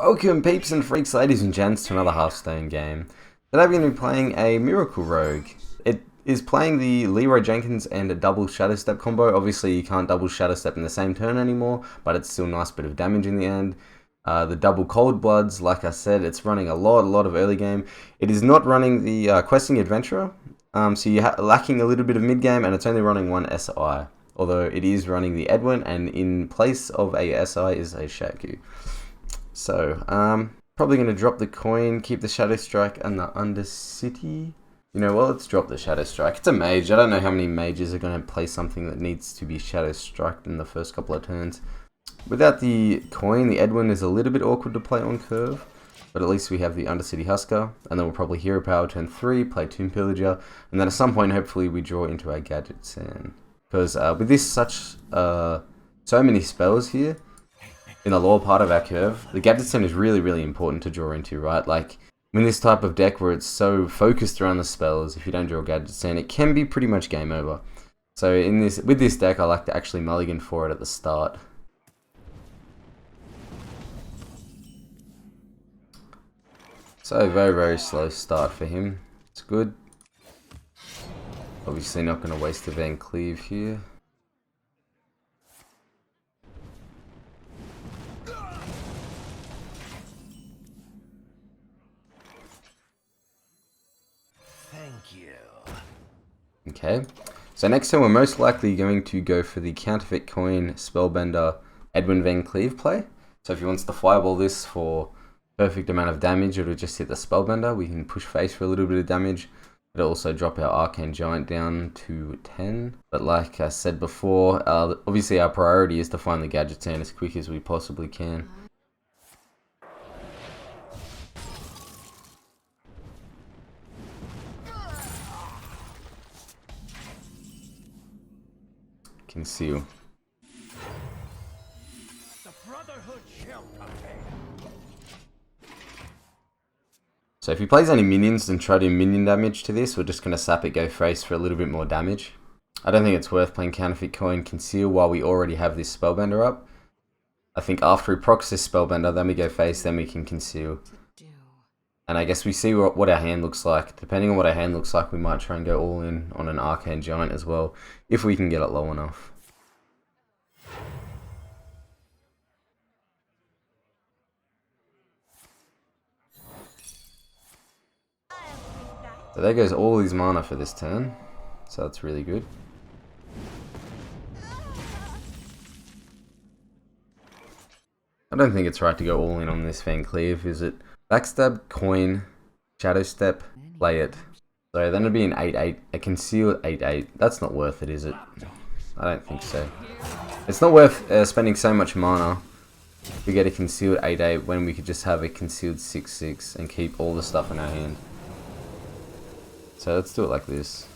Welcome peeps and freaks, ladies and gents, to another Hearthstone game. Today we're going to be playing a Miracle Rogue. It is playing the Leroy Jenkins and a double Shadow Step combo. Obviously you can't double Shadow Step in the same turn anymore, but it's still a nice bit of damage in the end. The double Cold Bloods, like I said, it's running a lot of early game. It is not running the Questing Adventurer, so you're lacking a little bit of mid game, and it's only running one SI. Although it is running the Edwin, and in place of a SI is a Shaku. So, probably going to drop the coin, keep the Shadow Strike and the Undercity. You know what, let's drop the Shadow Strike. It's a mage. I don't know how many mages are going to play something that needs to be Shadow Striked in the first couple of turns. Without the coin, the Edwin is a little bit awkward to play on curve. But at least we have the Undercity Husker. And then we'll probably Hero Power turn 3, play Tomb Pillager. And then at some point, hopefully, we draw into our Gadget Sand. Because with this so many spells here, in the lower part of our curve, the Gadget Sand is really important to draw into, right? Like, in this type of deck where it's so focused around the spells, if you don't draw Gadget Sand, it can be pretty much game over. So with this deck, I like to actually mulligan for it at the start. So very slow start for him. It's good. Obviously not going to waste a Van Cleave here. Okay, so next turn we're most likely going to go for the Counterfeit Coin, Spellbender, Edwin Van Cleave play. So if he wants to fireball this for perfect amount of damage, it'll just hit the Spellbender. We can push face for a little bit of damage. It'll also drop our Arcane Giant down to 10. But like I said before, obviously our priority is to find the Gadget Sand as quick as we possibly can. Conceal. So if he plays any minions and try to do minion damage to this, we're just going to sap it, go face for a little bit more damage. I don't think it's worth playing Counterfeit Coin, Conceal while we already have this Spellbender up. I think after he procs this Spellbender, then we go face, then we can Conceal. And I guess we see what our hand looks like. Depending on what our hand looks like, we might try and go all in on an Arcane Giant as well, if we can get it low enough. So there goes all his mana for this turn. So that's really good. I don't think it's right to go all in on this Van Cleave, is it? Backstab, Coin, Shadow Step, play it. So then it'd be an 8-8, a Conceal at 8-8. That's not worth it, is it? I don't think so. It's not worth spending so much mana to get a Concealed 8-8 when we could just have a Concealed 6-6 and keep all the stuff in our hand. So let's do it like this.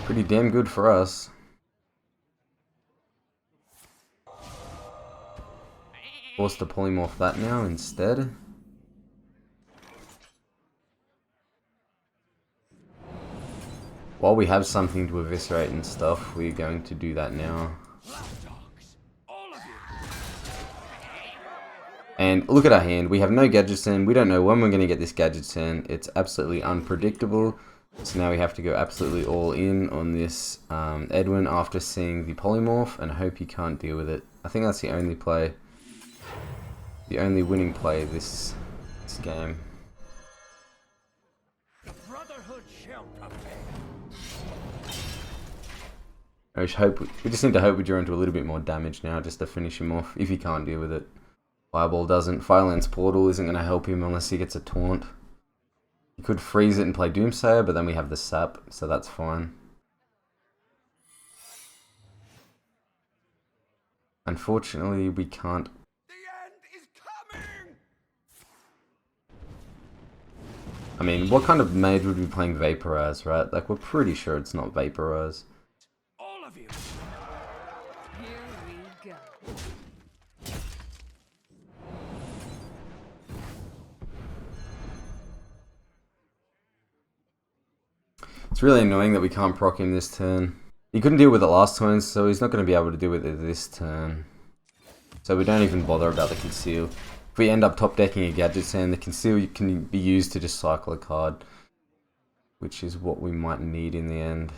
Pretty damn good for us. Forced to polymorph that now instead. While we have something to eviscerate and stuff, we're going to do that now. And look at our hand, we have no Gadget Sand, we don't know when we're going to get this Gadget Sand, it's absolutely unpredictable. So now we have to go absolutely all in on this Edwin after seeing the polymorph and hope he can't deal with it. I think that's the only play, the only winning play this game. We just need to hope we draw into a little bit more damage now just to finish him off if he can't deal with it. Fireball doesn't. Fireland's Portal isn't going to help him unless he gets a taunt. He could freeze it and play Doomsayer, but then we have the sap, so that's fine. Unfortunately, we can't. The end is coming! I mean, what kind of mage would be playing Vaporize, right? Like, we're pretty sure it's not Vaporize. All of you! Here we go. It's really annoying that we can't proc him this turn. He couldn't deal with it last turn, so he's not going to be able to deal with it this turn. So we don't even bother about the Conceal. If we end up top decking a Gadget Sand, the Conceal can be used to just cycle a card, which is what we might need in the end.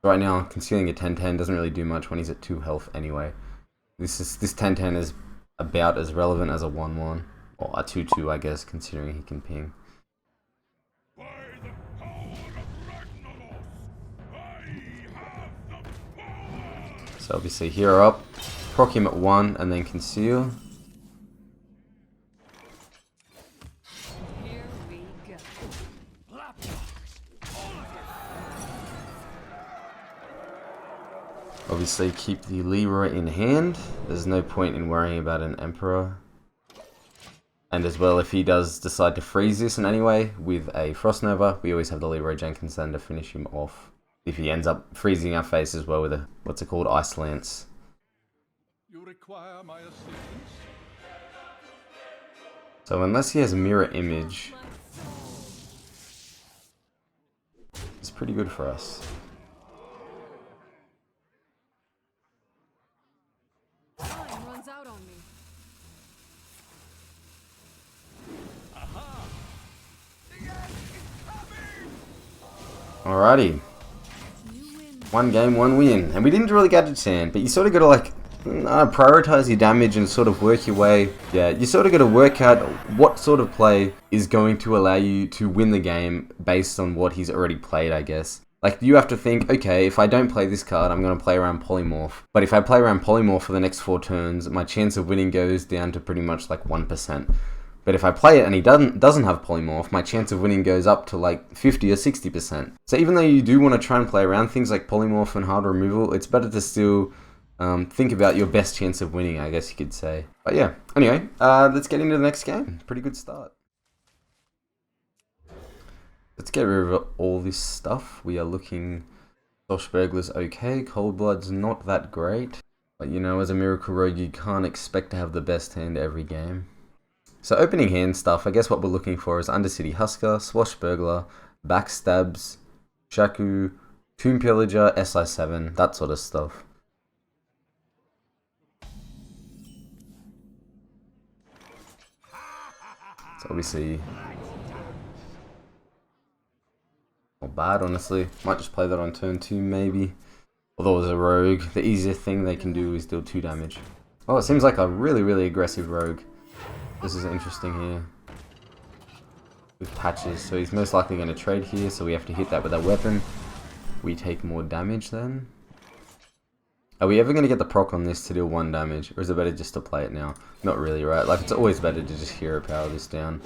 Right now, concealing a 10-10 doesn't really do much when he's at 2 health anyway. This 10-10 is about as relevant as a 1-1, or a 2-2 I guess, considering he can ping. So obviously hero up, proc him at 1 and then conceal. Here we go. Obviously keep the Leroy in hand. There's no point in worrying about an Emperor. And as well, if he does decide to freeze this in any way with a Frost Nova, we always have the Leroy Jenkins then to finish him off. If he ends up freezing our face as well with a, what's it called, Ice Lance. You require my assistance? So unless he has a mirror image, it's pretty good for us. Time runs out on me. Alrighty. One game, one win. And we didn't draw the Gadget Sand, but you sort of got to like prioritize your damage and sort of work your way. Yeah, you sort of got to work out what sort of play is going to allow you to win the game based on what he's already played, I guess. Like, you have to think, okay, if I don't play this card, I'm going to play around Polymorph. But if I play around Polymorph for the next 4 turns, my chance of winning goes down to pretty much like 1%. But if I play it and he doesn't have Polymorph, my chance of winning goes up to like 50 or 60%. So even though you do want to try and play around things like Polymorph and hard removal, it's better to still think about your best chance of winning, I guess you could say. But yeah, anyway, let's get into the next game. Pretty good start. Let's get rid of all this stuff. We are looking... Soshbergler's okay, Cold Blood's not that great. But you know, as a Miracle Rogue, you can't expect to have the best hand every game. So opening hand stuff, I guess what we're looking for is Undercity Husker, Swashbuckler, Backstabs, Shaku, Tomb Pillager, SI7, that sort of stuff. So obviously, not bad honestly. Might just play that on turn 2 maybe. Although as a rogue, the easiest thing they can do is deal 2 damage. Oh, it seems like a really aggressive rogue. This is interesting here. With patches, so he's most likely going to trade here, so we have to hit that with our weapon. We take more damage then. Are we ever going to get the proc on this to deal 1 damage? Or is it better just to play it now? Not really, right? Like, it's always better to just hero power this down.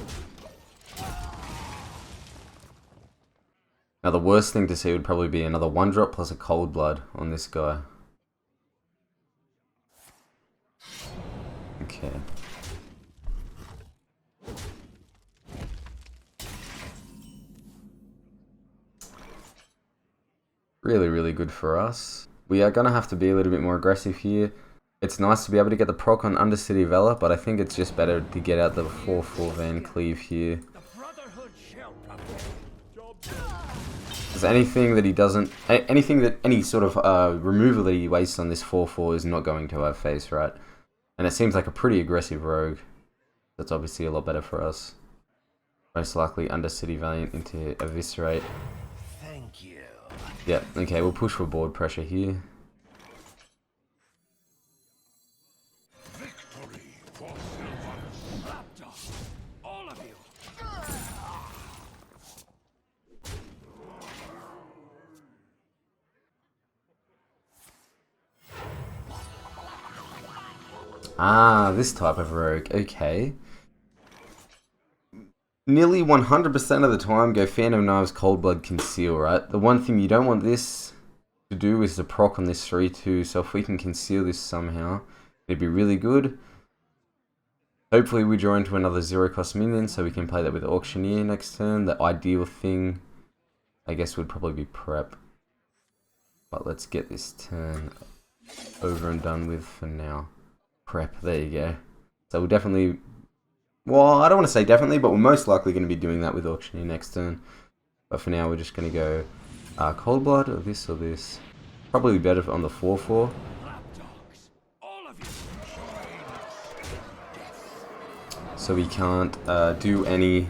Now the worst thing to see would probably be another 1-drop plus a Cold Blood on this guy. Okay. Really good for us. We are going to have to be a little bit more aggressive here. It's nice to be able to get the proc on Undercity Vela, but I think it's just better to get out the 4/4 Van Cleave here. Because anything that he doesn't... any sort of removal that he wastes on this 4/4 is not going to our face, right? And it seems like a pretty aggressive rogue. That's obviously a lot better for us. Most likely Undercity Valiant into Eviscerate. Thank you. Yeah, okay, we'll push for board pressure here. Victory for Silver. Lapdog. All of you. Ah, this type of rogue, okay. Nearly 100% of the time, go Phantom Knives, Cold Blood, Conceal, right? The one thing you don't want this to do is to proc on this 3/2, so if we can conceal this somehow, it'd be really good. Hopefully we draw into another 0-cost minion, so we can play that with Auctioneer next turn. The ideal thing, I guess, would probably be Prep. But let's get this turn over and done with for now. Prep, there you go. So we'll definitely... Well, I don't want to say definitely, but we're most likely going to be doing that with Auctioneer next turn. But for now, we're just going to go Cold Blood, or this. Probably better on the 4/4. Lapdogs. All of you. So we can't do any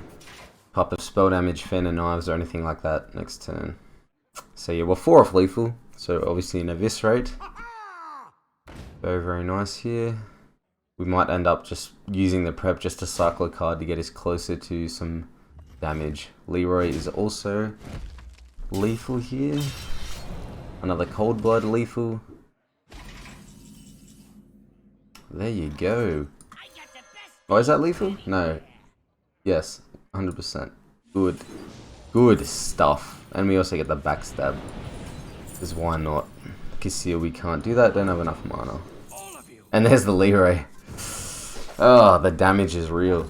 type of spell damage, fan of knives, or anything like that next turn. So yeah, we're 4 off lethal, so obviously an eviscerate. Very, very nice here. We might end up just using the prep just to cycle a card to get us closer to some damage. Leroy is also lethal here. Another Cold Blood lethal. There you go. Oh, is that lethal? No. Yes, 100%. Good. Good stuff. And we also get the backstab. Because why not? Conceal, we can't do that. Don't have enough mana. And there's the Leroy. Oh, the damage is real.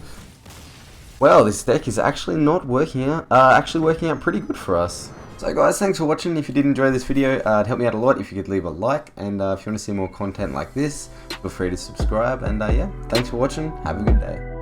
Well, this deck is actually not working out. Actually working out pretty good for us. So guys, thanks for watching. If you did enjoy this video, it'd help me out a lot if you could leave a like. And if you want to see more content like this, feel free to subscribe. And yeah, thanks for watching. Have a good day.